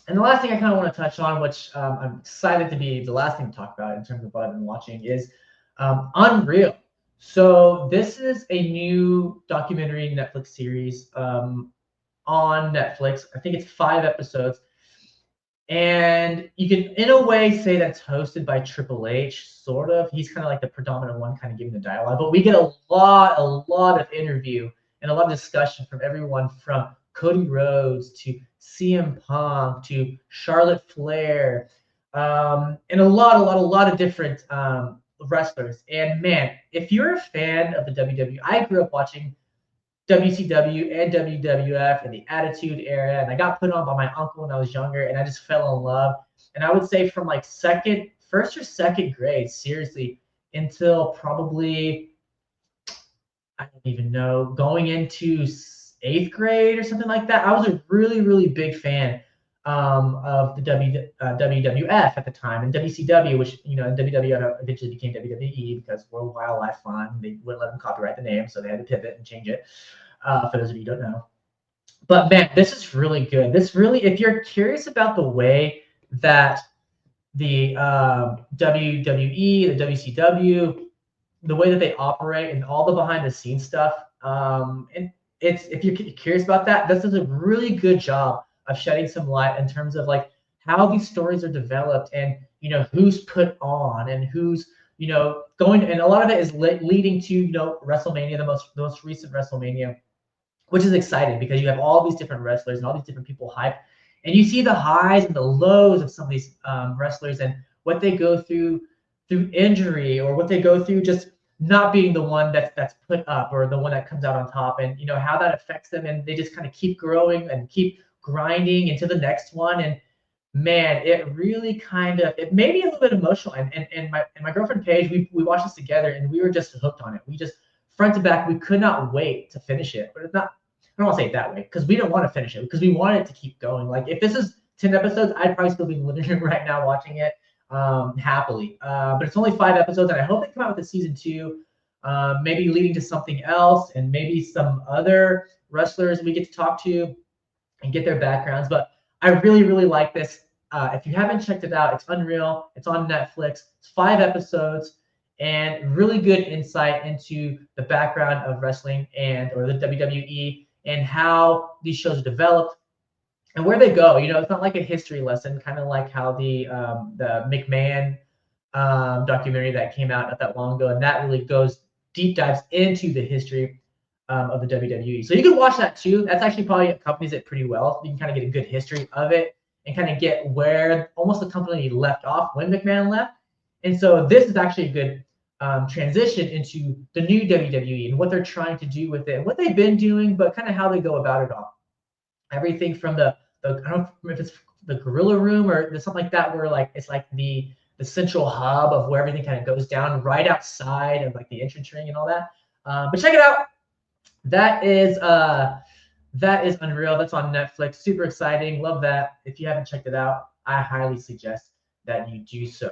And the last thing I kind of want to touch on, which I'm excited to be the last thing to talk about in terms of what I've been watching, is Unreal. So this is a new documentary Netflix series on Netflix. I think it's 5 episodes. And you can, in a way, say that's hosted by Triple H, sort of. He's kind of like the predominant one, kind of giving the dialogue. But we get a lot of interview and a lot of discussion from everyone from Cody Rhodes to CM Punk to Charlotte Flair, and a lot of different wrestlers. And man, if you're a fan of the WWE, I grew up watching WCW and WWF and the Attitude Era, and I got put on by my uncle when I was younger, and I just fell in love. And I would say from like first or second grade, seriously, until probably I don't even know, going into eighth grade or something like that. I was a really big fan of the WWF at the time, and WCW, which WWF eventually became WWE because World Wildlife Fund, they wouldn't let them copyright the name, so they had to pivot and change it. For those of you who don't know, but man, this is really good. This really, if you're curious about the way that the WWE, the WCW, the way that they operate, and all the behind the scenes stuff, and it's if you're curious about that, this is a really good job of shedding some light in terms of like how these stories are developed, and who's put on and who's going, and a lot of it is leading to WrestleMania, the most recent WrestleMania, which is exciting because you have all these different wrestlers and all these different people hyped, and you see the highs and the lows of some of these wrestlers and what they go through injury, or what they go through just not being the one that's put up or the one that comes out on top, and how that affects them, and they just kind of keep growing and keep grinding into the next one. And man, it really kind of, it made me a little bit emotional. And my girlfriend Paige, we watched this together, and we were just hooked on it. We just, front to back, we could not wait to finish it. But it's not, I don't want to say it that way, because we didn't want to finish it, because we wanted it to keep going. Like if this is 10 episodes, I'd probably still be in the living room right now watching it happily. But it's only 5 episodes, and I hope they come out with a season 2, maybe leading to something else, and maybe some other wrestlers we get to talk to and get their backgrounds. But I really like this. If you haven't checked it out, it's Unreal. It's on Netflix. It's 5 episodes, and really good insight into the background of wrestling or the WWE, and how these shows are developed and where they go. It's not like a history lesson, kind of like how the McMahon documentary that came out not that long ago, and that really goes deep dives into the history of the WWE. So you can watch that too. That's actually probably accompanies it pretty well. You can kind of get a good history of it and kind of get where almost the company left off when McMahon left. And so this is actually a good transition into the new WWE and what they're trying to do with it, and what they've been doing, but kind of how they go about it all. Everything from the I don't know if it's the Gorilla Room or something like that, where like it's like the central hub of where everything kind of goes down right outside of like the entrance ring and all that. But check it out. That is Unreal. That's on Netflix. Super exciting. Love that. If you haven't checked it out, I highly suggest that you do so.